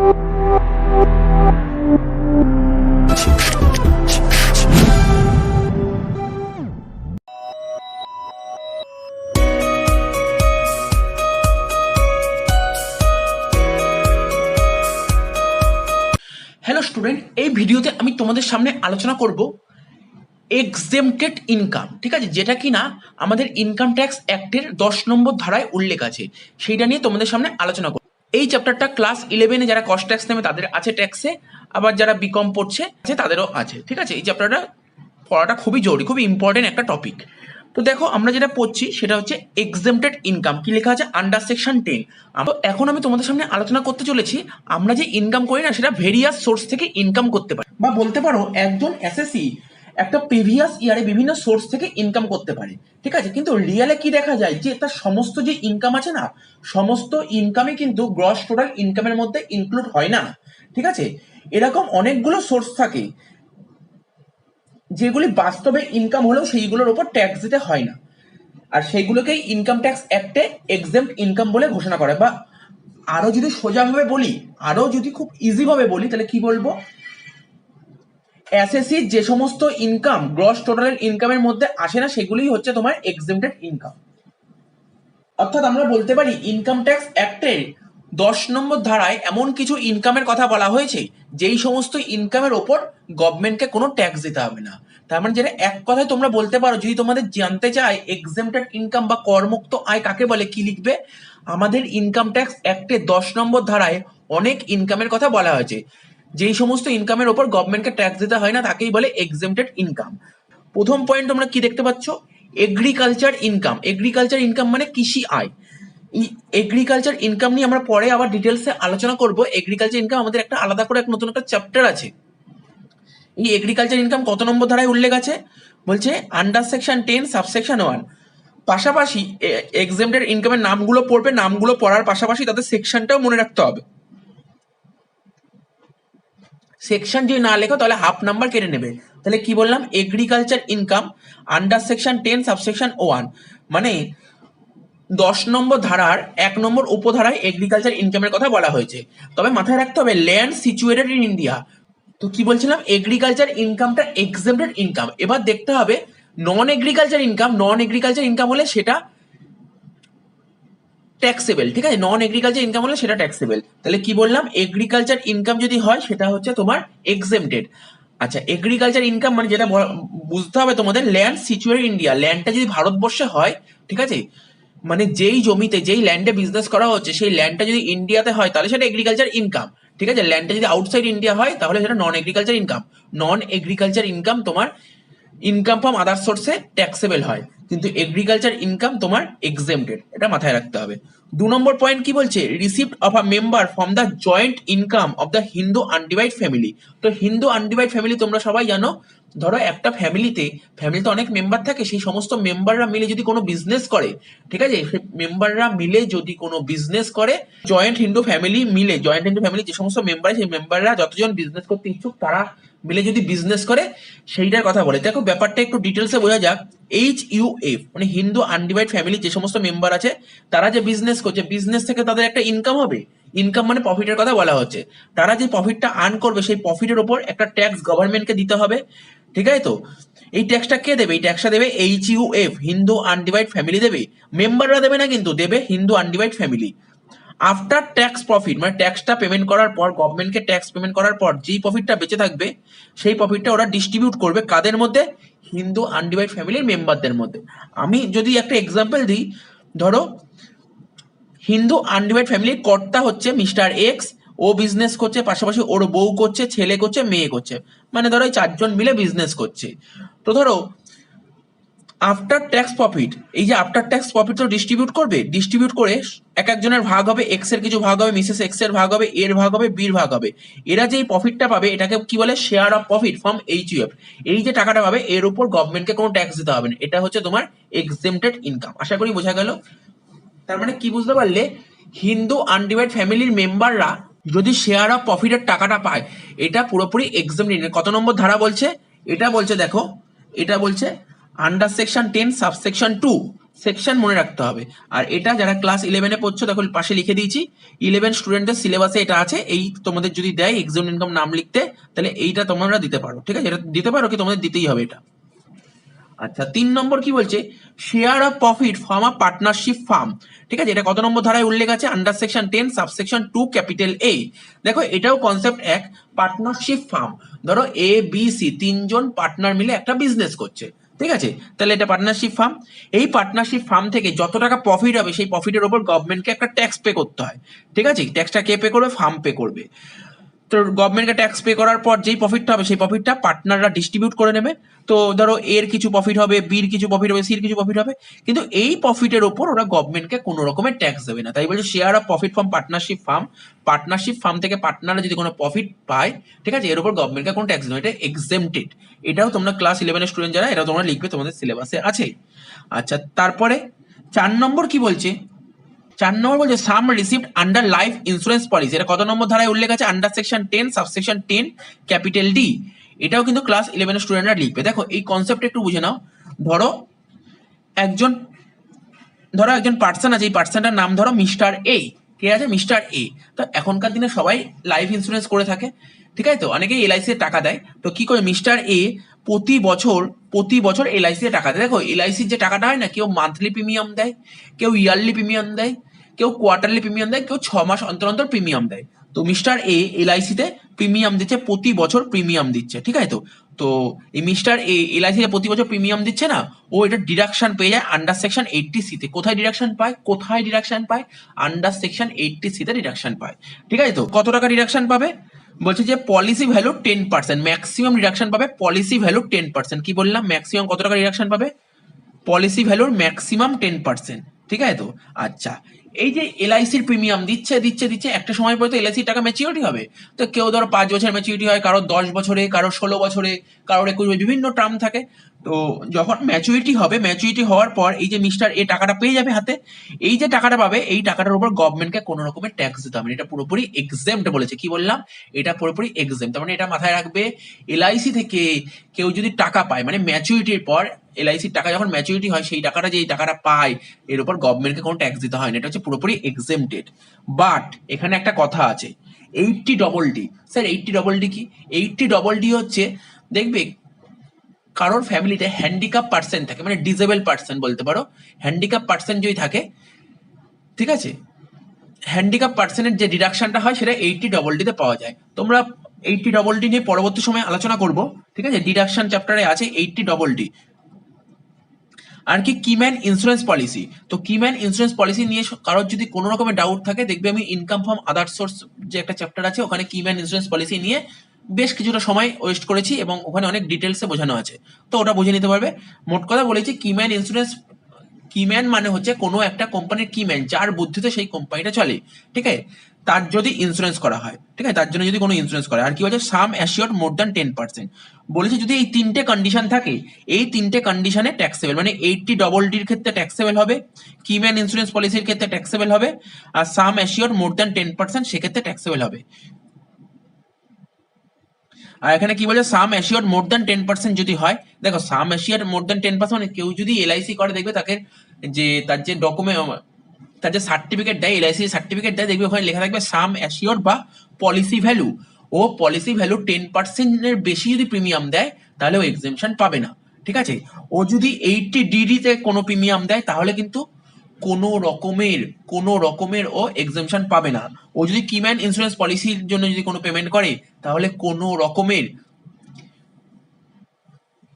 Hello student, এই ভিডিওতে আমি তোমাদের সামনে আলোচনা করব এক্সেমটেড ইনকাম। ঠিক আছে, যেটা কিনা আমাদের ইনকাম ট্যাক্স অ্যাক্টের 10 নম্বর ধারায় উল্লেখ আছে, সেইটা নিয়ে তোমাদের সামনে আলোচনা করব। এই চ্যাপ্টারটা ক্লাস 11-এ যারা কস্ট ট্যাক্স নেবে তাদের আছে ট্যাক্সে, আবার যারা বিকম পড়ছে তাদেরও আছে। ঠিক আছে, এই চ্যাপ্টারটা পড়াটা খুবই জরুরি, খুবই ইম্পর্টেন্ট একটা টপিক। তো দেখো, আমরা যেটা পড়ছি সেটা হচ্ছে এক্সেমটেড ইনকাম। কি লেখা আছে? Under section 10। এখন আমি তোমাদের সামনে আলোচনা করতে চলেছি, আমরা যে ইনকাম করি না সেটা ভেরিয়াস সোর্স থেকে ইনকাম করতে পারি, বা বলতে পারো একজন এসএসসি একটা প্রিভিয়াস ইয়ারে বিভিন্ন সোর্স থেকে ইনকাম করতে পারে। ঠিক আছে, কিন্তু রিয়েলে কি দেখা যায় যে তার সমস্ত যে ইনকাম আছে না, সমস্ত ইনকামই কিন্তু গ্রস টোটাল ইনকামের মধ্যে ইনক্লুড হয় না। ঠিক আছে, এরকম অনেকগুলো সোর্স থাকে যেগুলি বাস্তবে ইনকাম হলেও সেইগুলোর উপর ট্যাক্স দিতে হয় না, আর সেইগুলোকেই ইনকাম ট্যাক্স অ্যাক্টে এক্সেম্পট ইনকাম বলে ঘোষণা করে। বা আরো যদি সোজাভাবে বলি, আরো যদি খুব ইজি ভাবে বলি, তাহলে কি বলবো? এসএসসি যে সমস্ত ইনকাম গ্রস টোটালের ইনকামের মধ্যে আসে না, সেগুলোই হচ্ছে তোমার এক্সেম্পটেড ইনকাম। অর্থাৎ আমরা বলতে পারি ইনকাম ট্যাক্স অ্যাক্টের 10 নম্বর ধারায় এমন কিছু ইনকামের কথা বলা হয়েছে যেই সমস্ত ইনকামের ওপর গভর্নমেন্টকে কোনো ট্যাক্স দিতে হবে না। তার মানে যেটা এক কথায় তোমরা বলতে পারো, যদি তোমাদের জানতে চায় এক্সেম্পটেড ইনকাম বা করমুক্ত আয় কাকে বলে, কি লিখবে? আমাদের ইনকাম ট্যাক্স অ্যাক্টের 10 নম্বর ধারায় অনেক ইনকামের কথা বলা হয়েছে, যেই সমস্ত ইনকামের ওপর গভর্নমেন্টকে ট্যাক্স দিতে হয় না তাকেই বলে এক্সেম্পটেড ইনকাম। প্রথম পয়েন্ট তোমরা কি দেখতে পাচ্ছ? Agriculture income. এগ্রিকালচার ইনকাম মানে কৃষি আয়। এই এগ্রিকালচার ইনকাম নিয়ে আমরা পরে আবার ডিটেলসে আলোচনা করব। এগ্রিকালচার ইনকাম আমাদের একটা আলাদা করে এক নতুন একটা চ্যাপ্টার আছে। এই এগ্রিকালচার ইনকাম কত নম্বর ধারায় উল্লেখ আছে? বলছে আন্ডার সেকশন 10 সাবসেকশন 1। পাশাপাশি এক্সেম্পটেড ইনকামের নামগুলো পড়বে, নামগুলো পড়ার পাশাপাশি তাদের সেকশনটাও মনে রাখতে হবে। সেকশন যদি না লেখো তাহলে হাফ নাম্বার কেটে নেবে। তাহলে কি বললাম? Agriculture income under section 10 subsection 1, মানে 10 নম্বর ধারার 1 নম্বর উপধারায় এগ্রিকালচার ইনকামের কথা বলা হয়েছে। তবে মাথায় রাখতে হবে ল্যান্ড সিচুয়েটেড ইন ইন্ডিয়া। তো কি বলছিলাম? এগ্রিকালচার ইনকামটা এক্সেম্পটেড ইনকাম। এবার দেখতে হবে নন এগ্রিকালচার ইনকাম। নন এগ্রিকালচার ইনকাম হলে সেটা ট্যাক্সেবল। ঠিক আছে, নন এগ্রিকালচার ইনকাম হলে সেটা ট্যাক্সেবল। তাহলে কি বললাম? এগ্রিকালচার ইনকাম যদি হয় সেটা হচ্ছে তোমার এক্সেম্পটেড। আচ্ছা, এগ্রিকালচার ইনকাম মানে যেটা বুঝতে হবে তোমাদের, ল্যান্ড সিচুয়েটেড ইন্ডিয়া। ল্যান্ডটা যদি ভারতবর্ষে হয়, ঠিক আছে, মানে যেই জমিতে যেই ল্যান্ডে বিজনেস করা হচ্ছে সেই ল্যান্ডটা যদি ইন্ডিয়াতে হয় তাহলে সেটা এগ্রিকালচার ইনকাম। ঠিক আছে, ল্যান্ডটা যদি আউটসাইড ইন্ডিয়া হয় তাহলে সেটা নন এগ্রিকালচার ইনকাম। নন এগ্রিকালচার ইনকাম তোমার ইনকাম ফ্রম আদার সোর্সে ট্যাক্সেবল হয়, কিন্তু এগ্রিকালচার ইনকাম তোমার এক্সেম্পটেড। এটা মাথায় রাখতে হবে। 2 নম্বর পয়েন্ট কি বলছে? Receipt of a member from the joint income of the Hindu undivided family. তো হিন্দু আনডিভাইড ফ্যামিলি তোমরা সবাই জানো, ধরো একটা ফ্যামিলিতে অনেক মেম্বার থাকে, সেই সমস্ত মেম্বাররা মিলে যদি কোনো বিজনেস করে, ঠিক আছে, সেই মেম্বাররা মিলে যদি কোনো বিজনেস করে, জয়েন্ট হিন্দু ফ্যামিলি মিলে, জয়েন্ট হিন্দু ফ্যামিলি যে সমস্ত মেম্বার, সেই মেম্বাররা যতজন বিজনেস করতে ইচ্ছুক তারা মিলে যদি বিজনেস করে, সেইটার কথা বলে। দেখো ব্যাপারটা একটু ডিটেলসে বোঝা যাক। HUF মানে হিন্দু আনডিভাইড ফ্যামিলি যে সমস্ত মেম্বার আছে তারা যে বিজনেস করছে, বিজনেস থেকে তাদের একটা ইনকাম হবে। ইনকাম মানে প্রফিটের কথা বলা হচ্ছে। তারা যে প্রফিটটা আর্ন করবে সেই প্রফিটের উপর একটা ট্যাক্স গভর্নমেন্টকে দিতে হবে। ঠিক আছে, তো এই ট্যাক্সটা কে দেবে? এই ট্যাক্সটা দেবে HUF, হিন্দু আনডিভাইড ফ্যামিলি দেবে। মেম্বাররা দেবে না, কিন্তু দেবে Hindu undivided family. After tax profit মানে ট্যাক্সটা পেমেন্ট করার পর, গভর্নমেন্টকে ট্যাক্স পেমেন্ট করার পর যেই প্রফিটটা বেঁচে থাকবে সেই প্রফিটটা ওরা ডিস্ট্রিবিউট করবে কাদের মধ্যে? হিন্দু আনডিভাইড ফ্যামিলির মেম্বারদের মধ্যে। আমি যদি একটা এক্সাম্পল দিই, ধরো হিন্দু আনডিভাইড ফ্যামিলির কর্তা হচ্ছে মিস্টার এক্স। ও বিজনেস করছে, পাশাপাশি ওর বউ করছে, ছেলে করছে, মেয়ে করছে, মানে ধরো এই 4 জন মিলে বিজনেস করছে। তো ধরো আফটার ট্যাক্স প্রফিট, এই যে আফটার ট্যাক্স প্রফিট তো ডিস্ট্রিবিউট করবে, ডিস্ট্রিবিউট করে এক একজনের ভাগ হবে। এক্স এর কিছু ভাগ হবে, মিসেস এক্স এর ভাগ হবে, এর ভাগ হবে, বির ভাগ হবে। এরা যে প্রফিটটা পাবে এটাকে কি বলে? Share of profit from HUF। এই যে টাকাটা পাবে এর উপর গভর্নমেন্টকে কোনো ট্যাক্স দিতে হবে না। এটা হচ্ছে তোমার এক্সেম্পটেড ইনকাম। আশা করি বোঝা গেল। তার মানে কি বুঝতে পারলে? হিন্দু আনডিভাইড ফ্যামিলির মেম্বাররা যদি শেয়ার অফ প্রফিটের টাকাটা পায়, এটা পুরোপুরি এক্সেম্পটেড। কত নম্বর ধারা বলছে? এটা বলছে, দেখো, এটা বলছে আন্ডার সেকশন 10 সাবসেকশন 2 সেকশন মনে রাখতে হবে। আর এটা যারা ক্লাস 11-এ পড়ছো দেখো পাশে লিখে দিয়েছি, 11 স্টুডেন্টদের সিলেবাসে এটা আছে। এই তোমাদের যদি দেয় এক্সাম ইনকাম নাম লিখতে, তাহলে এইটা তোমরা দিতে পারো, ঠিক আছে? এটা দিতে পারো কি তোমাদের দিতেই হবে এটা। আচ্ছা 3 নম্বর কি বলছে, share of profit from a partnership firm, ঠিক আছে? এটা কত নম্বর ধারায় উল্লেখ আছে? Under section 10 subsection 2 capital A. দেখো এটাও কনসেপ্ট এক, পার্টনারশিপ ফার্ম। ধরো এ বি সি তিনজন পার্টনার মিলে একটা বিজনেস করছে, ঠিক আছে? তাহলে এটা পার্টনারশিপ ফার্ম। এই পার্টনারশিপ ফার্ম থেকে যত টাকা প্রফিট হবে সেই প্রফিটের উপর গভর্নমেন্টকে একটা ট্যাক্স পে করতে হয়, ঠিক আছে? ট্যাক্সটা কে পে করবে? ফার্ম পে করবে। তো গভর্নমেন্টকে ট্যাক্স পে করার পর যেই প্রফিটটা হবে সেই প্রফিটটা পার্টনাররা ডিস্ট্রিবিউট করে নেবে। তো ধরো এর কিছু প্রফিট হবে, বির কিছু প্রফিট হবে, সির কিছু প্রফিট হবে, কিন্তু এই প্রফিটের উপর ওরা গভর্নমেন্টকে কোনো রকমের ট্যাক্স দেবে না। তাই বলছে share of profit from partnership firm, partnership firm থেকে পার্টনাররা যদি কোনো প্রফিট পায়, ঠিক আছে, এর উপর গভর্নমেন্টকে কোনো ট্যাক্স দেবে, এটা এক্সেমটেড। এটাও তোমরা ক্লাস 11-এর স্টুডেন্ট যারা, এটা তোমরা লিখবে, তোমাদের সিলেবাসে আছে। আচ্ছা তারপরে 4 নম্বর কি বলছে, 4 নম্বর বলছে sum received under life insurance policy. এটা কত নম্বর ধারায় উল্লেখ আছে? Under section 10 subsection 10 capital D. এটাও কিন্তু ক্লাস 11-এর স্টুডেন্টরা লিখবে। দেখো এই কনসেপ্ট একটু বুঝে নাও। ধরো একজন ধরো একজন পার্সন আছে, এই পার্সনটার নাম ধরো মিস্টার এ। কে আছে? Mister A. তো এখনকার দিনে সবাই লাইফ ইন্স্যুরেন্স করে থাকে, ঠিক আছে? তো অনেকেই এলআইসি এর টাকা দেয়। তো কি করে মিস্টার এ প্রতি বছর এলআইসি এর টাকা দেয়। দেখো এলআইসির যে টাকাটা হয় না, কেউ মান্থলি প্রিমিয়াম দেয়, কেউ ইয়ারলি প্রিমিয়াম দেয়, কেউ কোয়ার্টারলি প্রিমিয়াম দেয়, কেউ 6 মাস অন্তর অন্তর প্রিমিয়াম দেয়। তো মিস্টার এ এলআইসিতে প্রিমিয়াম দিচ্ছে, প্রতি বছর প্রিমিয়াম দিচ্ছে, ঠিক আছে? তো তো এই মিস্টার এ এলআইসিতে প্রতি বছর প্রিমিয়াম দিচ্ছে না, ও এটা ডিডাকশন পেয়ে যায় আন্ডার সেকশন 80 তে। কোথায় ডিডাকশন পায়? আন্ডার সেকশন 80 তে ডিডাকশন পায়, ঠিক আছে? তো কত টাকা ডিডাকশন পাবে? বলছে যে পলিসি ভ্যালু 10%, ম্যাক্সিমাম ডিডাকশন পাবে পলিসি ভ্যালু 10%। কি বললাম? ম্যাক্সিমাম কত টাকা ডিডাকশন পাবে? পলিসি ভ্যালুর ম্যাক্সিমাম 10%, ঠিক আছে? তো আচ্ছা এই যে এলআইসির প্রিমিয়াম দিচ্ছে দিচ্ছে দিচ্ছে, একটা সময় পরে তো এলআইসির টাকা ম্যাচিউরিটি হবে। তো কেউ ধরো 5 বছর ম্যাচিউরিটি হয়, কারো 10 বছরে, কারো 16 বছরে, কারোর 21, বিভিন্ন টার্ম থাকে। তো যখন ম্যাচুরিটি হবে, ম্যাচুরিটি হওয়ার পর এই যে মিস্টার এ টাকাটা পেয়ে যাবে হাতে। এই যে টাকাটা পাবে, এই টাকাটার উপর গভর্নমেন্টকে কোনো রকমের ট্যাক্স দিতে হবে না। এটা পুরোপুরি এক্সেমড বলেছে। কি বললাম? এটা পুরোপুরি এক্সেমড। তার মানে এটা মাথায় রাখবে, এলআইসি থেকে কেউ যদি টাকা পায়, মানে ম্যাচুরিটির পর এলআইসির টাকা যখন ম্যাচুরিটি হয়, সেই টাকাটা যে এই টাকাটা পায় এর উপর গভর্নমেন্টকে কোনো ট্যাক্স দিতে হয় না। এটা হচ্ছে পুরোপুরি এক্সেমটেড। বাট এখানে একটা কথা আছে, 80 double D. Sir 80 double D কি? 80 ডবল ডি হচ্ছে, দেখবে কারোর ফ্যামিলিতে হ্যান্ডিক্যাপ পার্সন থাকে, মানে ডিসেবল পার্সন বলতে পারো, হ্যান্ডিক্যাপ পার্সন যদি থাকে, ঠিক আছে, হ্যান্ডিক্যাপ পার্সনের যে ডিডাকশনটা হয় সেটা 80 ডবল ডি তে পাওয়া যায়। তোমরা 80 ডবল ডি নিয়ে পরবর্তী সময় আলোচনা করব, ঠিক আছে? ডিডাকশন চ্যাপ্টারে আছে 80 ডবল ডি। আর কি কিম্যান ইন্স্যুরেন্স পলিসি। তো কিম্যান ইন্স্যুরেন্স পলিসি নিয়ে কারোর যদি কোনো রকমের ডাউট থাকে, দেখবে আমি ইনকাম ফ্রম আদার সোর্স যে একটা চ্যাপ্টার আছে, ওখানে কিম্যান ইন্স্যুরেন্স পলিসি নিয়ে বেশ কিছুটা সময় ওয়েস্ট করেছি এবং ওখানে অনেক ডিটেলসে বোঝানো আছে। তো ওটা বুঝে নিতে পারবে। মোট কথা বলেছি, কিম্যান ইন্স্যুরেন্স, কিম্যান মানে হচ্ছে কোনো একটা কোম্পানির কিম্যান, যার বুদ্ধিতে সেই কোম্পানিটা চলে, ঠিক আছে? তার যদি ইন্স্যুরেন্স করা হয়, ঠিক আছে, তার জন্য যদি কোনো ইন্স্যুরেন্স করে। আর কি বলছে? সাম অ্যাসিওর্ড মোর দ্যান 10%। বলেছে যদি এই 3টে কন্ডিশন থাকে, এই 3টে কন্ডিশনে ট্যাক্সেবল, মানে 80 ডবল ডির ক্ষেত্রে ট্যাক্সেবল হবে, কিম্যান ইন্স্যুরেন্স পলিসির ক্ষেত্রে ট্যাক্সেবল হবে, আর সাম অ্যাসিওর্ড মোর দ্যান 10% সেক্ষেত্রে ট্যাক্সেবল হবে। আর এখানে কি বলছে? সাম অ্যাসিওর্ড মোর দ্যান 10% যদি হয়, দেখো সাম অ্যাসিওর্ড মোর দ্যান 10% মানে কেউ যদি এলআইসি করে, দেখবে তাকে যে তার যে ডকুমেন্ট, তার যে সার্টিফিকেট দেয়, এলআইসি সার্টিফিকেট দেয়, দেখবে ওখানে লেখা থাকবে সাম অ্যাসিওর্ড বা পলিসি ভ্যালু। ও পলিসি ভ্যালু 10%-এর বেশি যদি প্রিমিয়াম দেয়, তাহলে ও এক্সেমশন পাবে না, ঠিক আছে? ও যদি 80 DD তে কোনো প্রিমিয়াম দেয়, তাহলে কিন্তু কোনো রকমের ও এক্সেমশন পাবে না। ও যদি কিম্যান ইন্স্যুরেন্স পলিসির জন্য যদি কোনো পেমেন্ট করে, তাহলে কোনো রকমের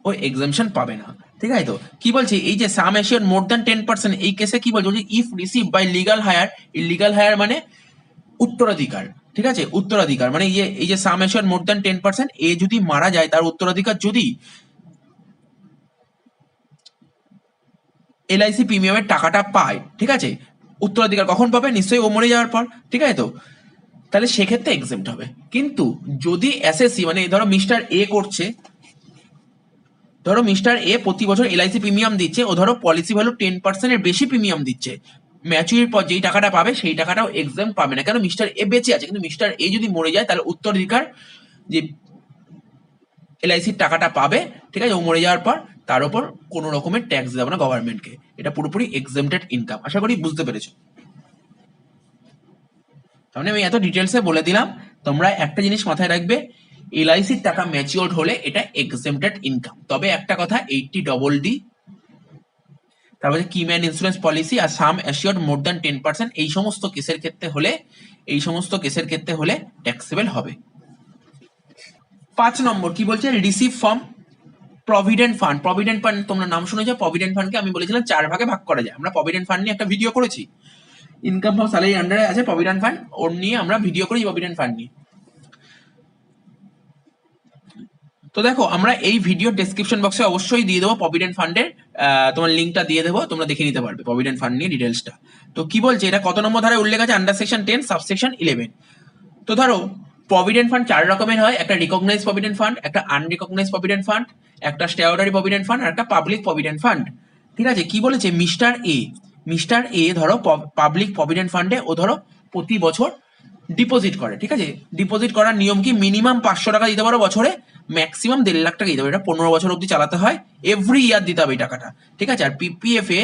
ও এক্সেমশন পাবে না, ঠিক আছে? তো কি বলছে? এই যে সাম অ্যাসিওর্ড মোর দ্যান 10%, এই কেসে কি বলছে? If receive by legal heir. Legal heir মানে উত্তরাধিকার, ঠিক আছে? উত্তরাধিকার মানে এই যে সাম অ্যাসিওর্ড মোর দ্যান 10%, এ যদি মারা যায়, তার উত্তরাধিকার যদি এলআইসি প্রিমিয়ামের টাকাটা পায়, ঠিক আছে? উত্তরাধিকার কখন পাবে? নিশ্চয়ই ও মরে যাওয়ার পর, ঠিক আছে? তো তাহলে সেক্ষেত্রে এক্সেম্ট হবে। কিন্তু যদি এসএসসি, মানে ধরো মিস্টার এ করছে, ধরো মিস্টার এ প্রতি বছর এলআইসি প্রিমিয়াম দিচ্ছে, ও ধরো পলিসি ভ্যালু 10%-এর বেশি প্রিমিয়াম দিচ্ছে, ম্যাচুরির পর যেই টাকাটা পাবে সেই টাকাটাও এক্সাম পাবে না, কেন? মিস্টার এ বেঁচে আছে। কিন্তু মিস্টার এ যদি মরে যায়, তাহলে উত্তরাধিকার যে এলআইসির টাকাটা পাবে, ঠিক আছে, ও মরে যাওয়ার পর, তার উপর কোনো রকমের ট্যাক্স দেবে না গভর্নমেন্টকে। এটা পুরোপুরি এক্সেমটেড ইনকাম। আশা করি বুঝতে পেরেছো। তাহলে আমি এত ডিটেলসে বলে দিলাম, তোমরা একটা জিনিস মাথায় রাখবে, এলআইসির টাকা ম্যাচিওর হলে এটা এক্সেমটেড ইনকাম। তবে একটা কথা, 80DD, তারপরে কিম্যান ইন্স্যুরেন্স পলিসি আর সাম অ্যাসিওর্ড মোর দ্যান 10%, এই সমস্ত কেসের ক্ষেত্রে হলে ট্যাক্সেবল হবে। 5 নম্বর কি বলছে, receive from provident fund. Provident fund তোমরা নাম শুনেছো। প্রভিডেন্ট ফান্ডকে আমি বলেছিলাম 4 ভাগে ভাগ করা যায়। আমরা প্রভিডেন্ট ফান্ড নিয়ে একটা ভিডিও করেছি, ইনকাম ফ্রম স্যালারি আন্ডারে আছে প্রভিডেন্ট ফান্ড, ওর নিয়ে আমরা ভিডিও করি প্রভিডেন্ট ফান্ড নিয়ে। তো দেখো, আমরা এই ভিডিও ডেসক্রিপশন বক্সে অবশ্যই দিয়ে দেবো প্রভিডেন্ট ফান্ডের তোমার লিঙ্কটা দিয়ে দেবো, তোমরা দেখে নিতে পারবে প্রভিডেন্ট ফান্ড নিয়ে ডিটেলসটা। তো কি বলছে, এটা কত নম্বর ধারায় উল্লেখ আছে, আন্ডার সেকশন 10 সাবসেকশন 11। তো ধরো প্রভিডেন্ট ফান্ড 4 রকমের হয়, একটা রিকগনাইজ প্রভিডেন্ট ফান্ড, একটা আনরিকগনাইজ প্রভিডেন্ট ফান্ড, একটা স্ট্যাটিউটরি প্রভিডেন্ট ফান্ড আর একটা পাবলিক প্রভিডেন্ট ফান্ড। ঠিক আছে, কি বলেছে, মিস্টার এ ধরো পাবলিক প্রভিডেন্ট ফান্ডে ও ধরো প্রতি বছর ডিপোজিট করে। ঠিক আছে, ডিপোজিট করার নিয়ম কি, মিনিমাম 500 টাকা দিতে পারো বছরে, ম্যাক্সিমাম 1.5 লাখ টাকা দিতে হবে। এটা 15 বছর অব্দি চালাতে হয়, এভরি ইয়ার দিতে হবে এই টাকাটা। ঠিক আছে, আর পিপিএফ এ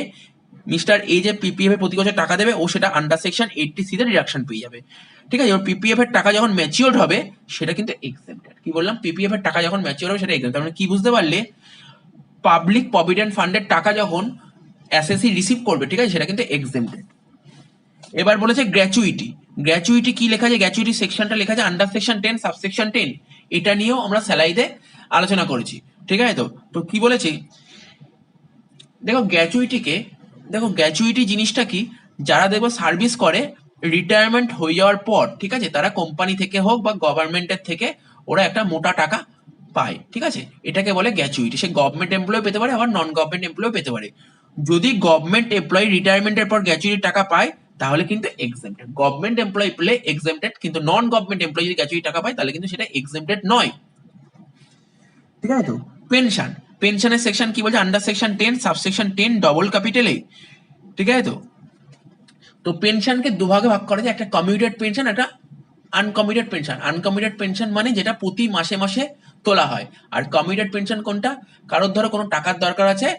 মিস্টার এ যে পিপিএফ এ প্রতি বছর টাকা দেবে, ও সেটা আন্ডার সেকশন 80C তে ডিডাকশন পেয়ে যাবে। ঠিক আছে, পিপিএফ এর টাকা যখন ম্যাচিওর হবে সেটা কিন্তু এক্সেমটেড। কি বললাম, পিপিএফ এর টাকা যখন ম্যাচিওর হবে সেটা এক্সেমটেড। তার মানে কি বুঝতে পারলে, পাবলিক প্রভিডেন্ট ফান্ডের টাকা যখন এসএসসি রিসিভ করবে, ঠিক আছে, সেটা কিন্তু এক্সেমটেড। এবার বলেছে গ্র্যাচুইটি কি লেখা আছে, গ্র্যাচুইটি সেকশনটা লেখা আছে আন্ডার সেকশন 10 সাবসেকশন 10। এটা নিয়েও আমরা স্যালারিতে আলোচনা করেছি। ঠিক আছে, তো কি বলেছি, দেখো গ্র্যাচুইটি জিনিসটা কি, যারা দেখবো সার্ভিস করে রিটায়ারমেন্ট হয়ে যাওয়ার পর, ঠিক আছে, তারা কোম্পানি থেকে হোক বা গভর্নমেন্টের থেকে ওরা একটা মোটা টাকা পায়। ঠিক আছে, এটাকে বলে গ্র্যাচুইটি। সে গভর্নমেন্ট এমপ্লয় পেতে পারে, আবার নন গভর্নমেন্ট এমপ্লয় পেতে পারে। যদি গভর্নমেন্ট এমপ্লয় রিটায়ারমেন্টের পর গ্র্যাচুইটি টাকা পায় তাহলে কিন্তু এক্সেমটেড। গভর্নমেন্ট এমপ্লয় পেলে এক্সেমটেড, কিন্তু নন গভর্নমেন্ট এমপ্লয় যদি গ্র্যাচুইটি টাকা পায় তাহলে কিন্তু সেটা এক্সেমটেড নয়। ঠিক আছে, তো পেনশনের সেকশন কি বলছে, under section 10 subsection 10 double capital A. ঠিক আছে, তো পেনশনকে দুভাগে ভাগ করা যায়, একটা কমিউটেড পেনশন, একটা আনকমিউটেড পেনশন। আনকমিউটেড পেনশন মানে যেটা প্রতি মাসে মাসে তোলা হয়, আর কমিউটেড পেনশন কোনটা, কারোর ধরো কোনো টাকার দরকার আছে,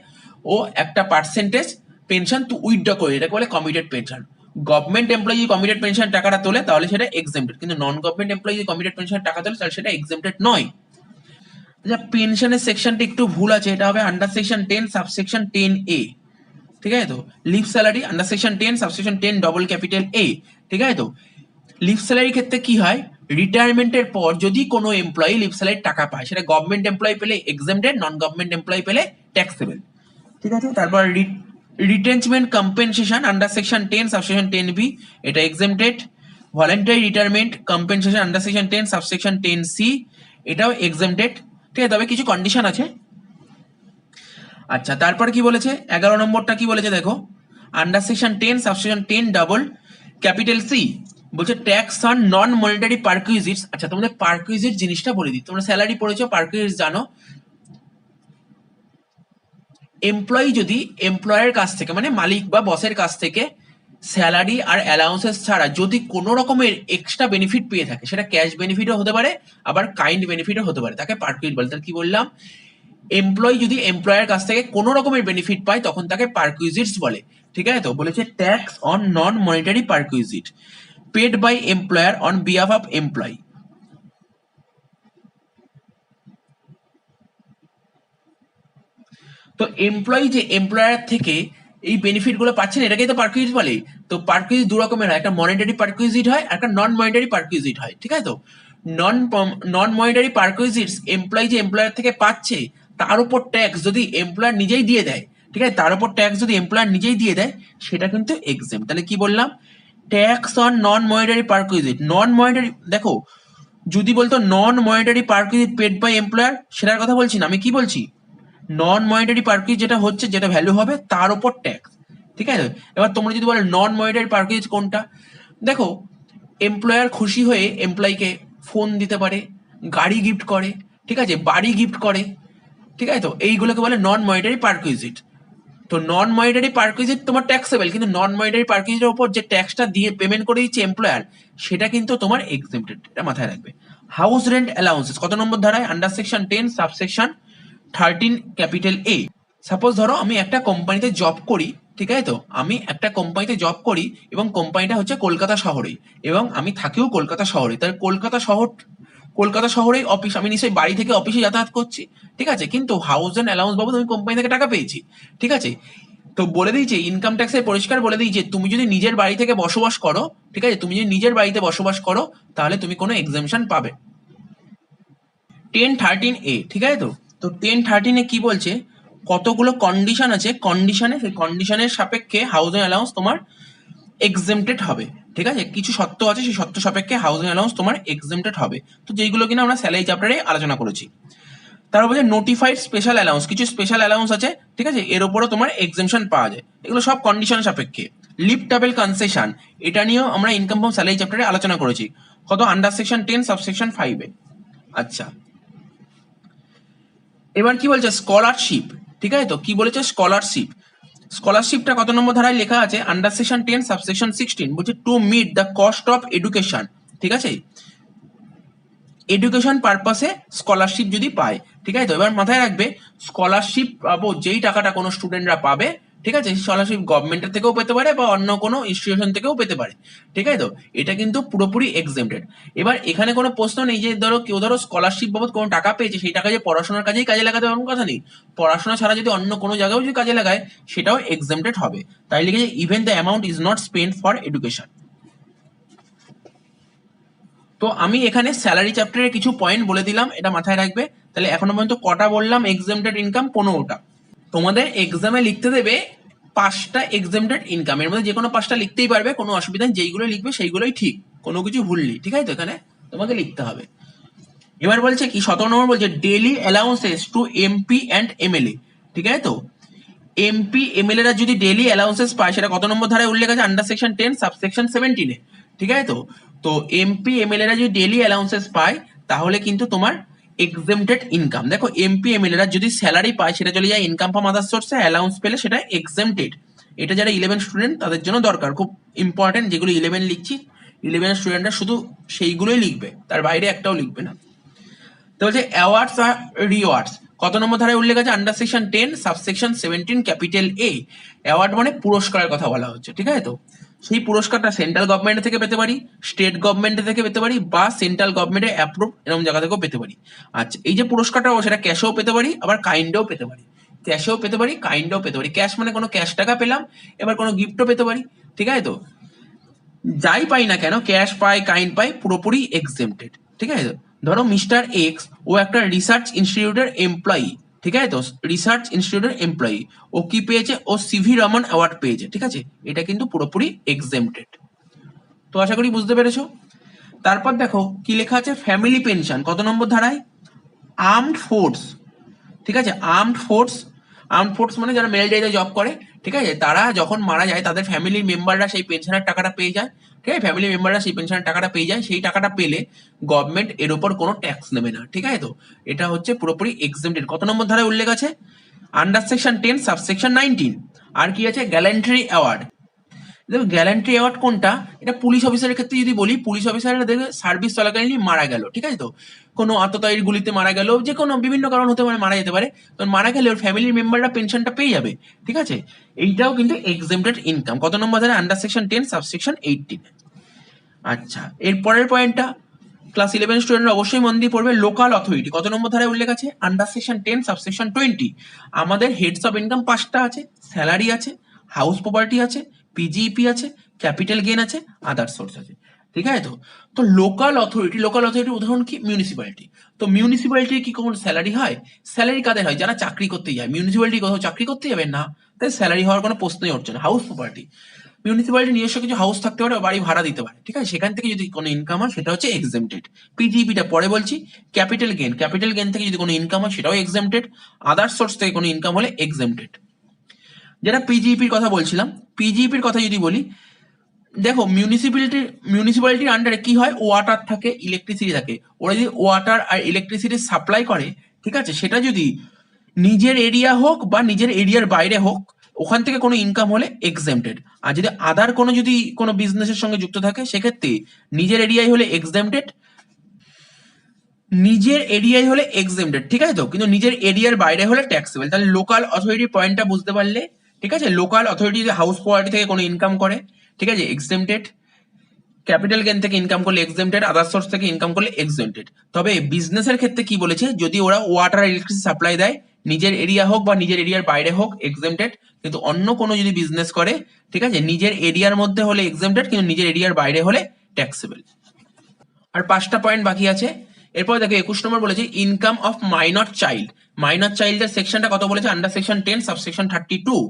ও একটা পার্সেন্টেজ পেনশন তো উইথড্র করে, এটাকে বলে কমিউটেড পেনশন। গভর্নমেন্ট এমপ্লয়ি যদি কমিউটেড পেনশন টাকাটা তোলে তাহলে সেটা এক্সেমটেড, কিন্তু নন গভর্নমেন্ট এমপ্লয়ি যদি কমিউটেড পেনশন টাকা তোলে তাহলে সেটা এক্সেমটেড নয়। আচ্ছা, পেনশনের সেকশনটা একটু ভুল আছে, এটা হবে আন্ডার সেকশন 10 সাবসেকশন 10A। ঠিক আছে, তো leave salary under section 10 subsection 10 double capital A. ঠিক আছে, তো লিভ স্যালারির ক্ষেত্রে কি হয়, রিটায়ারমেন্টের পর যদি কোনো এমপ্লয়ি লিভ স্যালারির টাকা পায়, সেটা গভর্নমেন্ট এমপ্লয়ি পেলে এক্সেমটেড, নন গভর্নমেন্ট এমপ্লয়ি পেলে ট্যাক্সেবল। ঠিক আছে, তারপর রিটেনচমেন্ট কম্পেনসেশন আন্ডার সেকশন 10 সাবসেকশন 10B, এটা exempted. Voluntary retirement compensation under section 10 subsection 10C, এটাও এক্সেমটেড। ঠিক আছে, তবে কিছু কন্ডিশন আছে। আচ্ছা, তারপর কি বলেছে, 11 নম্বরটা কি বলেছে দেখো, under section 10 subsection 10 double capital C, বলছে tax on non monetary perquisites. আচ্ছা, তোমাদের পারকুইজিট জিনিসটা বলে দিই, তোমরা স্যালারি পড়েছো, পারকুইজিট জানো। এমপ্লয়ি যদি এমপ্লয়ারের কাছ থেকে, মানে মালিক বা বসের কাছ থেকে স্যালারি আর অ্যালাউন্সেস ছাড়া যদি কোনো রকমের এক্সট্রা বেনিফিট পেয়ে থাকে, সেটা ক্যাশ বেনিফিটও হতে পারে আবার কাইন্ড বেনিফিটও হতে পারে, তাকে পারকুইজিট বলে। তাহলে কি বললাম, এমপ্লয়ি যদি এমপ্লয়ার কাছ থেকে কোনো রকমের বেনিফিট পায় তখন তাকে পারকুইজিটস বলে। ঠিক আছে, তো বলেছে tax on non monetary perquisite paid by employer on behalf of employee. তো এমপ্লয়ি যে এমপ্লয়ার থেকে এই বেনিফিট গুলো পাচ্ছেন, এটাকেই তো পারকুইজিট বলে। তো পারকুইজিট দু রকমের হয়, একটা মনিটারি পারকুইজিট হয়, একটা নন মনিটারি পারকুইজিট হয়। ঠিক আছে, তো নন মনিটারি পারকুইজিটস এমপ্লয়ি যে এমপ্লয়ার থেকে পাচ্ছে তার উপর ট্যাক্স যদি এমপ্লয়ার নিজেই দিয়ে দেয়, ঠিক আছে, তার উপর ট্যাক্স যদি এমপ্লয়ার নিজেই দিয়ে দেয় সেটা কিন্তু এক্সেম। তাহলে কি বললাম, tax on non monetary perquisite. Non monetary, দেখো যদি বলতো non monetary perquisite paid by employer, সেটার কথা বলছি না, আমি কি বলছি, নন মনিটারি পারকুইজ যেটা হচ্ছে, যেটা ভ্যালু হবে তার উপর ট্যাক্স। ঠিক আছে, এবার তোমরা যদি বলো নন মনিটারি পারকুইজ কোনটা, দেখো এমপ্লয়ার খুশি হয়ে এমপ্লয়িকে ফোন দিতে পারে, গাড়ি গিফট করে, ঠিক আছে, বাড়ি গিফট করে। ঠিক আছে, তো এইগুলোকে বলে নন মনিটারি পারকুইজিট। তো নন মনিটারি পারকুইজিট তোমার ট্যাক্সেবল, কিন্তু নন মনিটারি পারকুইজিটের উপর যে ট্যাক্সটা দিয়ে পেমেন্ট করে দিচ্ছে এমপ্লয়ার, সেটা কিন্তু তোমার এক্সেমটেড। এটা মাথায় রাখবে। হাউস রেন্ট অ্যালাউন্সেস কত নম্বর ধারায়, under section 10 subsection 13 A। Suppose ধরো আমি একটা কোম্পানিতে জব করি, ঠিক আছে, তো আমি একটা কোম্পানিতে জব করি এবং কোম্পানিটা হচ্ছে কলকাতা শহরেই, এবং আমি থাকিও কলকাতা শহরে। তার কলকাতা শহরেই অফিস, আমি নিশ্চয়ই বাড়ি থেকে অফিসে যাতায়াত করছি, ঠিক আছে, কিন্তু হাউস অ্যান্ড অ্যালাউন্স বাবদ আমি কোম্পানি থেকে টাকা পেয়েছি, ঠিক আছে। তো বলে দিয়েছে ইনকাম ট্যাক্সের পরিষ্কার বলে দিয়েছে তুমি যদি নিজের বাড়ি থেকে বসবাস করো, ঠিক আছে, তুমি যদি নিজের বাড়িতে বসবাস করো তাহলে তুমি কোনো এক্সামশন পাবে। 1013A, ঠিক আছে। তো 1013A কি বলছে, কতগুলো কন্ডিশন আছে, সেই কন্ডিশনের সাপেক্ষে হাউজিং অ্যালাউন্স তোমার এক্সেমটেড হবে, ঠিক আছে। কিছু শর্ত আছে, সেই শর্ত সাপেক্ষে হাউজিং অ্যালাউন্স তোমার এক্সেমটেড হবে। তো যেইগুলো কিনা আমরা স্যালারি চ্যাপ্টারে আলোচনা করেছি। তারপর বলছে নোটিফাইড স্পেশাল অ্যালাউন্স, কিছু স্পেশাল অ্যালাউন্স আছে, ঠিক আছে, এর উপরও তোমার এক্সেমশন পাওয়া যায়। এগুলো সব কন্ডিশন সাপেক্ষে। লিফটেবল কনসেশন, এটা নিয়েও আমরা ইনকাম ফ্রম স্যালারি চ্যাপ্টারে আলোচনা করেছি, কত আন্ডার সেকশন 10 সাবসেকশন 5 এ। আচ্ছা, এবার কি বলছে স্কলারশিপ, ঠিক আছে। তো কি বলেছে স্কলারশিপটা কত নম্বর ধারায় লেখা আছে, আন্ডার সেকশন 10 সাবসেকশন 16, বলছে to meet the cost of education, ঠিক আছে, এডুকেশন পারপাসে স্কলারশিপ যদি পায়, ঠিক আছে। তো এবার মাথায় রাখবে স্কলারশিপ পাবো যেই টাকাটা কোনো স্টুডেন্টরা পাবে, ঠিক আছে, স্কলারশিপ গভর্নমেন্টের থেকেও পেতে পারে বা অন্য কোনো ইনস্টিটিউশন থেকেও পেতে পারে, ঠিক আছে। তো এটা কিন্তু পুরোপুরি এক্সেমটেড। এবার এখানে কোনো প্রশ্ন নেই যে ধরো কেউ ধরো স্কলারশিপ বাবদ কোনো টাকা পেয়েছে, সেই টাকা যে পড়াশোনার কাজেই কাজে লাগাতে এমন কথা নেই। পড়াশোনা ছাড়া যদি অন্য কোনো জায়গায় যদি কাজে লাগায় সেটাও এক্সেমটেড হবে। তাই লিখেছে even the amount is not spend for education. তো আমি এখানে স্যালারি চ্যাপ্টারের কিছু পয়েন্ট বলে দিলাম, এটা মাথায় রাখবে। তাহলে এখনো পর্যন্ত কটা বললাম, এক্সেমটেড ইনকাম 15টা। তোমাদের এক্সামে লিখতে দেবে 5টা এক্সেমটেড ইনকাম, এর মধ্যে যে কোনো 5টা লিখতেই পারবে, কোনো অসুবিধা নেই, যেইগুলো লিখবে সেইগুলোই ঠিক, কোনো কিছু ভুল নেই, ঠিক আছে। তো এখানে তোমাকে লিখতে হবে। এবার বলছে কি 17 নম্বর বলছে daily allowances to MP and MLA, ঠিক আছে। তো এমপি এমএলএ রা যদি ডেইলি অ্যালাউন্সেস পায় সেটা কত নম্বর ধারায় উল্লেখ আছে, আন্ডার সেকশন 10 সাবসেকশন 17 এ, ঠিক আছে। তো এমপি এমএলএ রা যদি ডেইলি অ্যালাউন্সেস পায় তাহলে কিন্তু তোমার এক্সেমটেড ইনকাম। দেখো এমপি এমএলএ রা যদি স্যালারি পায় সেটা চলে যায় ইনকাম ফ্রম আদার সোর্সে, অ্যালাউন্স পেলে সেটা এক্সেমটেড। এটা যারা 11 স্টুডেন্ট তাদের জন্য দরকার, খুব ইম্পর্টেন্ট। যেগুলো 11 লিখছি, 11 স্টুডেন্টরা শুধু সেইগুলোই লিখবে, তার বাইরে একটাও লিখবে না। তো বলছে অ্যাওয়ার্ডস আর রিওয়ার্ডস কত নম্বর ধারায় উল্লেখ আছে, under section 10 subsection 17 capital A. Award মানে পুরস্কারের কথা বলা হচ্ছে, ঠিক আছে। তো সেই পুরস্কারটা সেন্ট্রাল গভর্নমেন্ট থেকে পেতে পারি, স্টেট গভর্নমেন্ট থেকে পেতে পারি, বা সেন্ট্রাল গভর্নমেন্টের অ্যাপ্রুভ এরকম জায়গা থেকেও পেতে পারি। আচ্ছা, এই যে পুরস্কারটা সেটা ক্যাশেও পেতে পারি, আবার কাইন্ডেও পেতে পারি, ক্যাশেও পেতে পারি, কাইন্ডেও পেতে পারি। ক্যাশ মানে কোনো ক্যাশ টাকা পেলাম, এবার কোনো গিফটও পেতে পারি, ঠিক আছে। তো যাই পাই না কেন, ক্যাশ পাই কাইন্ড পাই, পুরোপুরি এক্সেমটেড, ঠিক আছে। ধরো মিস্টার এক্স ও একটা রিসার্চ ইনস্টিটিউটের এমপ্লয়ি, ঠিক আছে। তো রিসার্চ ইনস্টিটিউটের এমপ্লয়ি, ও কি পেয়েছে, ও সিভি রমন অ্যাওয়ার্ড পেয়েছে, ঠিক আছে। এটা কিন্তু পুরোপুরি এক্সেমটেড। তো আশা করি বুঝতে পেরেছো। তারপর দেখো কি লেখা আছে, ফ্যামিলি পেনশন কত নম্বর ধারায়, আর্মড ফোর্স, ঠিক আছে। আর্মড ফোর্স মানে যারা মিলিটারিতে জব করে, ঠিক আছে, তারা যখন মারা যায় তাদের ফ্যামিলি মেম্বাররা সেই পেনশনের টাকাটা পেয়ে যায়, ঠিক আছে। ফ্যামিলি মেম্বাররা সেই পেনশনের টাকাটা পেয়ে যায়, সেই টাকাটা পেলে গভর্নমেন্ট এর উপর কোনো ট্যাক্স নেবে না, ঠিক আছে। তো এটা হচ্ছে পুরোপুরি এক্সেমটেড। কত নম্বর ধারায় উল্লেখ আছে, আন্ডার সেকশন 10 সাবসেকশন 19। আর কি আছে, গ্যালান্ট্রি অ্যাওয়ার্ড। দেখো গ্যালান্ট্রি অ্যাওয়ার্ড কোনটা, এটা পুলিশ অফিসারের ক্ষেত্রে যদি বলি, পুলিশ অফিসাররা দেখবে সার্ভিস চলাকালীনই মারা গেল, ঠিক আছে। তো কোনো আততায়ীর গুলিতে মারা গেল, যে কোনো বিভিন্ন কারণ হতে পারে মারা যেতে পারে, তো মারা গেলে ওর ফ্যামিলির মেম্বাররা পেনশনটা পেয়ে যাবে, ঠিক আছে। এইটাও কিন্তু এক্সেমটেড ইনকাম। কত নম্বর ধারে, আন্ডার সেকশন 10 সাবসেকশন 18। আচ্ছা, এর পরের পয়েন্টটা ক্লাস 11 স্টুডেন্টরা অবশ্যই মন দিয়ে পড়বে, লোকাল অথরিটি কত নম্বর ধারায় উল্লেখ আছে, আন্ডার সেকশন 10 সাবসেকশন 20। আমাদের হেডস অফ ইনকাম 5টা আছে, স্যালারি আছে, হাউস প্রপার্টি আছে, পিজিইপি আছে, ক্যাপিটাল গেন আছে, আদার সোর্স আছে, ঠিক আছে। তো লোকাল অথরিটির উদাহরণ কি, মিউনিসিপ্যালিটি। তো মিউনিসিপ্যালিটির কি কোনো স্যালারি হয়, স্যালারি কাদের হয়, যারা চাকরি করতে যায়। মিউনিসিপ্যালিটি কোথাও চাকরি করতে যাবে না, তাই স্যালারি হওয়ার কোনো প্রশ্নই উঠছে না। হাউস প্রপার্টি, মিউনিসিপ্যালিটি নিজস্ব কিছু হাউস থাকতে পারে, বাড়ি ভাড়া দিতে পারে, ঠিক আছে, সেখান থেকে যদি কোনো ইনকাম হয় সেটা হচ্ছে এক্সেমটেড। পিজিপিটা পরে বলছি। ক্যাপিটাল গেন থেকে যদি কোনো ইনকাম হয় সেটাও এক্সেমটেড। আদার সোর্স থেকে কোনো ইনকাম হলে এক্সেমটেড। যেটা পিজিপির কথা বলছিলাম, পিজিপির কথা যদি বলি, দেখো মিউনিসিপ্যালিটির আন্ডারে কি হয়, ওয়াটার থাকে, ইলেকট্রিসিটি থাকে। ওরা যদি ওয়াটার আর ইলেকট্রিসিটি সাপ্লাই করে, ঠিক আছে, সেটা যদি নিজের এরিয়া হোক বা নিজের এরিয়ার বাইরে হোক, ওখান থেকে কোনো ইনকাম হলে এক্সেমটেড। আর যদি আদার কোনো যদি কোনো বিজনেসের সঙ্গে যুক্ত থাকে সেক্ষেত্রে নিজের এরিয়ায় হলে এক্সেমটেড, নিজের এরিয়ায় হলে এক্সেমটেড, ঠিক আছে তো, কিন্তু নিজের এরিয়ার বাইরে হলে ট্যাক্সেবল। তাহলে লোকাল অথরিটির পয়েন্টটা বুঝতে পারলে, ঠিক আছে, লোকাল অথরিটি হাউস প্রপার্টি থেকে কোনো ইনকাম করে, ঠিক আছে, এক্সেমটেড। ক্যাপিটাল গেন থেকে ইনকাম করলে এক্সেমটেড, আদার সোর্স থেকে ইনকাম করলে এক্সেমটেড। তবে বিজনেসের ক্ষেত্রে কি বলেছে, যদি ওরা ওয়াটার ইলেকট্রিসিটি সাপ্লাই দেয়, নিজের এরিয়া হোক বা নিজের এরিয়ার বাইরে হোক এক্সেমটেড, কিন্তু অন্য কোনো যদি বিজনেস করে, ঠিক আছে, নিজের এরিয়ার মধ্যে হলে এক্সেমটেড, কিন্তু নিজের এরিয়ার বাইরে হলে ট্যাক্সেবল। আর 5টা পয়েন্ট বাকি আছে। এরপর দেখো 21 নম্বর বলেছে income of minor child. Minor চাইল্ডের সেকশনটা কত বলেছে, under section 10 subsection 32,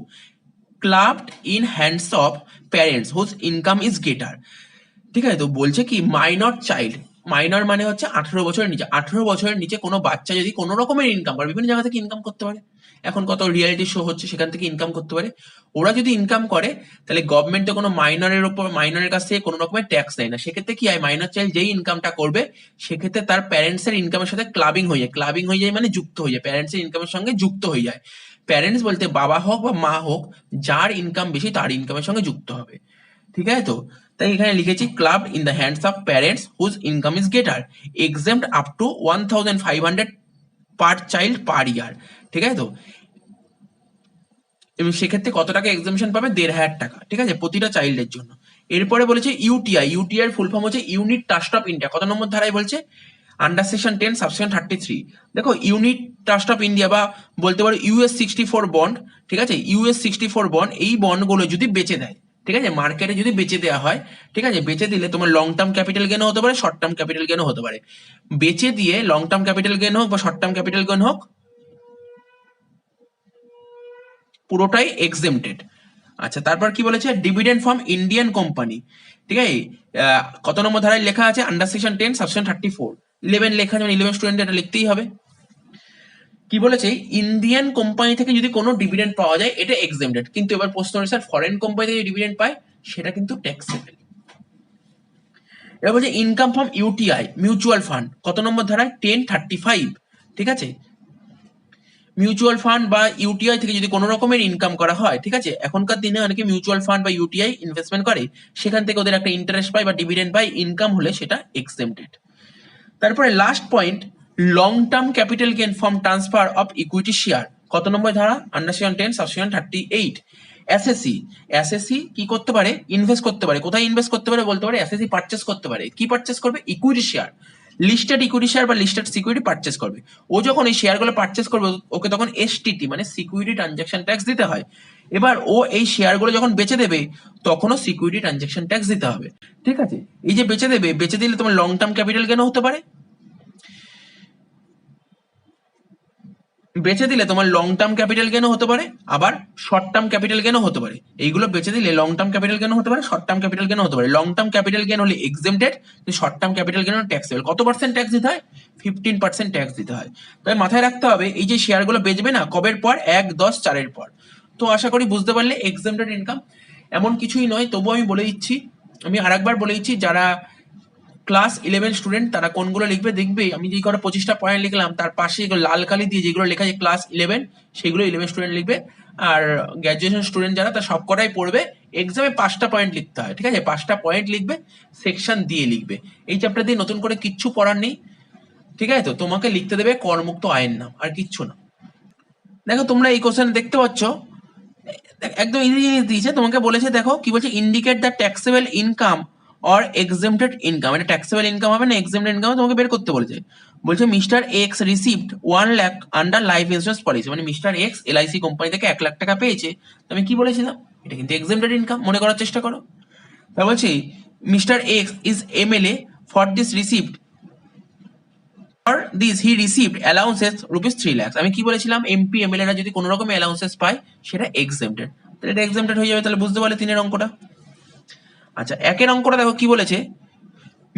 clubbed in hands of parents whose income is greater. ঠিক আছে, তো বলছে কি মাইনর চাইল্ড, মাইনর মানে হচ্ছে 18 বছরের নিচে, 18 বছরের নিচে কোনো বাচ্চা যদি কোনো রকমের ইনকাম করে, বিভিন্ন জায়গা থেকে ইনকাম করতে পারে, এখন কত রিয়েলিটি শো হচ্ছে সেখান থেকে ইনকাম করতে পারে, ওরা যদি ইনকাম করে তাহলে গভর্নমেন্ট তো কোনো মাইনরের উপর, মাইনরের কাছ থেকে কোনো রকমের ট্যাক্স দেয় না। সেক্ষেত্রে কি হয়, মাইনর চাইল্ড যেই ইনকামটা করবে সেক্ষেত্রে তার প্যারেন্টস এর ইনকামের সাথে ক্লাবিং হয়ে যায়, ক্লাবিং হয়ে যায় মানে যুক্ত হয়ে যায়, প্যারেন্টস এর ইনকামের সঙ্গে যুক্ত হয়ে যায়। প্যারেন্টস বলতে বাবা হোক বা মা হোক, যার ইনকাম বেশি তার ইনকামের সঙ্গে যুক্ত হবে, ঠিক আছে তো। তাই এখানে লিখেছি club in the hands of parents whose income is greater, exempt up to 1500 per child per year, ঠিক আছে তো। এবং সেক্ষেত্রে কত টাকা এক্সামশন পাবে, 1500 টাকা, ঠিক আছে, প্রতিটা চাইল্ডের জন্য। এরপরে বলেছে ইউটিআই, ইউটিআই এর ফুল ফর্ম হচ্ছে ইউনিট ট্রাস্ট অফ ইন্ডিয়া। কত নম্বর ধারায় বলছে, আন্ডার সেকশন 10 সাবসেকশন 33। দেখো ইউনিট ট্রাস্ট অফ ইন্ডিয়া বা বলতে পারো ইউএস 64 বন্ড, ঠিক আছে, ইউএস 64 বন্ড, এই বন্ডগুলো যদি বেচে দেয়, ঠিক আছে, মার্কেটে যদি বেচে দেওয়া হয়, ঠিক আছে, বেচে দিলে তোমার লং টার্ম ক্যাপিটাল গেনও হতে পারে, শর্ট টার্ম ক্যাপিটাল গেনও হতে পারে। বেচে দিয়ে লং টার্ম ক্যাপিটাল গেন হোক বা শর্ট টার্ম ক্যাপিটাল গেন হোক, পুরোটাই এক্সেমটেড। আচ্ছা, তারপর কি বলেছে, ডিভিডেন্ড ফ্রম ইন্ডিয়ান কোম্পানি, ঠিক আছে, কত নম্বর ধারায় লেখা আছে, আন্ডার সেকশন 10 সাবসেকশন 34। 11 লেখা, যেমন 11 স্টুডেন্ট এটা লিখতেই হবে। কি বলেছে, ইন্ডিয়ান কোম্পানি থেকে যদি কোনো ডিভিডেন্ড পাওয়া যায় এটা এক্সেমটেড, কিন্তু এবার প্রশ্ন হচ্ছে স্যার ফরেন কোম্পানি থেকে ডিভিডেন্ড পায় সেটা কিন্তু ট্যাক্সেবল। এবার বলছে income from UTI mutual fund, কত নম্বর ধারায়, 1035, ঠিক আছে। মিউচুয়াল ফান্ড বা ইউটিআই থেকে যদি কোনো রকমের ইনকাম করা হয়, ঠিক আছে, এখনকার দিনে অনেকে মিউচুয়াল ফান্ড বা ইউটিআই ইনভেস্টমেন্ট করে, সেখান থেকে ওদের একটা ইন্টারেস্ট পায় বা ডিভিডেন্ড পায়, ইনকাম হলে সেটা এক্সেমটেড। তারপরে last point, long term capital gain from transfer of equity share, কত নম্বর ধারা, under section 10 subsection 38। SSC, SSC কি করতে পারে, ইনভেস্ট করতে পারে, কোথায় ইনভেস্ট করতে পারে বলতে পারে, এসএসসি পারচেস করতে পারে, কি পারচেস করবে, equity share, listed equity share বা লিস্টেড সিকিউরিটি পারচেস করবে। ও যখন এই শেয়ারগুলো পারচেস করবে ওকে তখন এসটিটি মানে সিকিউরিটি ট্রানজাকশন ট্যাক্স দিতে হয়। এবার ও এই শেয়ারগুলো যখন বেচে দেবে তখনও সিকিউরিটি ট্রানজাকশন ট্যাক্স দিতে হবে, ঠিক আছে। এই যে বেচে দেবে, বেচে দিলে তোমার লং টার্ম ক্যাপিটাল গেনও হতে পারে, বেচে দিলে তোমার লং টার্ম ক্যাপিটাল গেনও হতে পারে, আবার শর্ট টার্ম ক্যাপিটাল গেনও হতে পারে। এইগুলো বেচে দিলে লং টার্ম ক্যাপিটাল গেনও হতে পারে, শর্ট টার্ম ক্যাপিটাল গেনও হতে পারে। লং টার্ম ক্যাপিটাল গেন হলে exempted, short term capital gain হলে ট্যাক্সেবল। কত পার্সেন্ট ট্যাক্স দিতে হয়, 15% ট্যাক্স দিতে হয়। তাই মাথায় রাখতে হবে এই যে শেয়ারগুলো বেচবে না, কবের পর, 1/10/4 পর। তো আশা করি বুঝতে পারলে এক্সেমটেড ইনকাম এমন কিছুই নয়, তবু আমি বলে দিচ্ছি, আমি আরেকবার বলে দিচ্ছি, যারা ক্লাস 11 স্টুডেন্ট তারা কোনগুলো লিখবে দেখবে, আমি যে করে 25টা পয়েন্ট লিখলাম তার পাশে লাল কালি দিয়ে যেগুলো লেখা আছে ক্লাস 11 সেগুলো 11 স্টুডেন্ট লিখবে। আর গ্র্যাজুয়েশন স্টুডেন্ট যারা তারা সবকটাই পড়বে, এক্সামে 5টা পয়েন্ট লিখতে হয়, ঠিক আছে, 5টা পয়েন্ট লিখবে, সেকশন দিয়ে লিখবে। এই চ্যাপ্টার দিয়ে নতুন করে কিচ্ছু পড়ার নেই, ঠিক আছে তো। তোমাকে লিখতে দেবে করমুক্ত আয়ের নাম, আর কিচ্ছু না। দেখো তোমরা এই কোশ্চেন দেখতে পাচ্ছ, একদম ইজি জিনিস দিয়েছে তোমাকে, বলেছে দেখো কি বলছে, indicate the taxable income or exempted income. এটা ট্যাক্সেবল ইনকাম হবে না এক্সেমটেড ইনকাম তোমাকে বের করতে বলেছে। বলছে mister x received 1 lakh under life insurance policy, মানে মিস্টার এক্স এলআইসি কোম্পানি থেকে 1 লাখ টাকা পেয়েছে। তো আমি কি বলেছিলাম, এটা কিন্তু এক্সেমটেড ইনকাম, মনে করার চেষ্টা করো। তা বলছি mister x is MLA for this received, for this he received allowances rupees 3 lakh. আমি কি বলেছিলাম, এমপি এমএলএ রা যদি কোনো রকম অ্যালাউন্সেস পায় সেটা এক্সেমটেড, তাহলে এটা এক্সেমটেড হয়ে যাবে। তাহলে বুঝতে পারলে 3 এর অঙ্কটা। আচ্ছা, 1 এর অঙ্কটা দেখো কি বলেছে,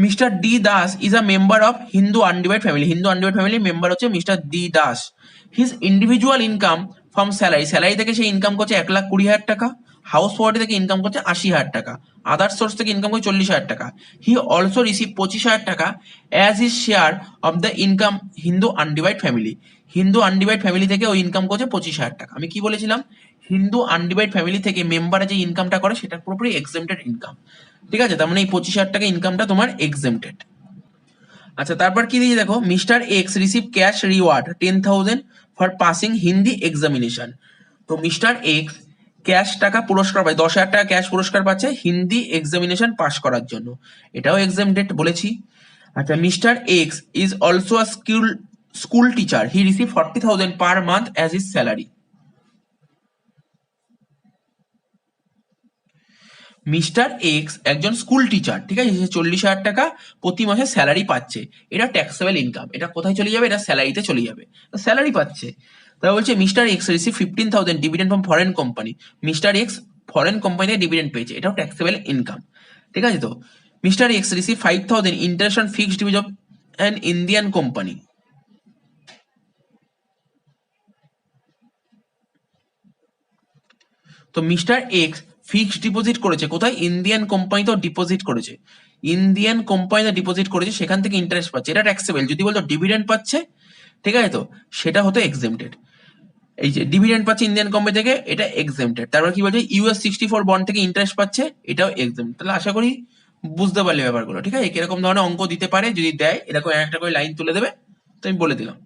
Mister D Das is a member of Hindu undivided family, Hindu undivided family member হচ্ছে Mister D Das. His individual income from salary, salary থেকে সে ইনকাম করছে 1,20,000 টাকা, হাউস প্রপার্টি থেকে ইনকাম করছে 80,000 টাকা, আদার সোর্স থেকে ইনকাম করছে 40,000 টাকা। হি অলসো রিসিভ 25,000 টাকা as his share of the income Hindu undivided family, Hindu undivided family থেকে ও ইনকাম করছে 25,000 টাকা। আমি কি বলেছিলাম, হিন্দু আনডিভাইড ফ্যামিলি থেকে মেম্বারে যে ইনকামটা করে সেটা পুরোপুরি এক্সেমটেড ইনকাম, ঠিক আছে। তার মানে এই 25,000 টাকা ইনকামটা তোমার এক্সেমটেড। আচ্ছা তারপর কি দিয়েছে দেখো, mister x receive cash reward 10,000 for passing Hindi examination. তো মিস্টার এক্স ক্যাশ টাকা পুরস্কার পায়, 10,000 টাকা ক্যাশ পুরস্কার পাচ্ছে হিন্দি এক্সামিনেশন পাস করার জন্য, এটাও এক্সামটেড বলেছি। আচ্ছা mister x is also a school teacher, he receive 40,000 per month as his salary. Mister x একজন স্কুল টিচার, ঠিক আছে, সে 40,000 টাকা প্রতি মাসে স্যালারি পাচ্ছে, এটা ট্যাক্সেবল ইনকাম, এটা কোথায় চলে যাবে, এটা স্যালারিতে চলে যাবে, স্যালারি পাচ্ছে। তারপর বলছে mister x receive 15,000 dividend from foreign company, mister x foreign কোম্পানিতে ডিভিডেন্ড পেয়েছে, এটাও ট্যাক্সেবল ইনকাম, ঠিক আছে। তো mister x receive 5,000 interest on fixed deposit of an Indian company. তো মিস্টার এক্স ফিক্সড ডিপোজিট করেছে কোথায়, ইন্ডিয়ান কোম্পানিতেও ডিপোজিট করেছে, ইন্ডিয়ান কোম্পানিতে ডিপোজিট করেছে, সেখান থেকে ইন্টারেস্ট পাচ্ছে, এটা ট্যাক্সেবল। যদি বলতো ডিভিডেন্ড পাচ্ছে, ঠিক আছে, তো সেটা হতো এক্সেমটেড। এই যে ডিভিডেন্ড পাচ্ছে ইন্ডিয়ান কোম্পানি থেকে, এটা এক্সেমটেড। তারপর কি বলছে, US 64 বন্ড থেকে ইন্টারেস্ট পাচ্ছে, এটাও এক্সেমটেড। তাহলে আশা করি বুঝতে পারলে ব্যাপারগুলো, ঠিক আছে। এরকম ধরনের অঙ্ক দিতে পারে, যদি দেয় এরকম একটা করে লাইন তুলে দেবে, তো আমি বলে দিলাম।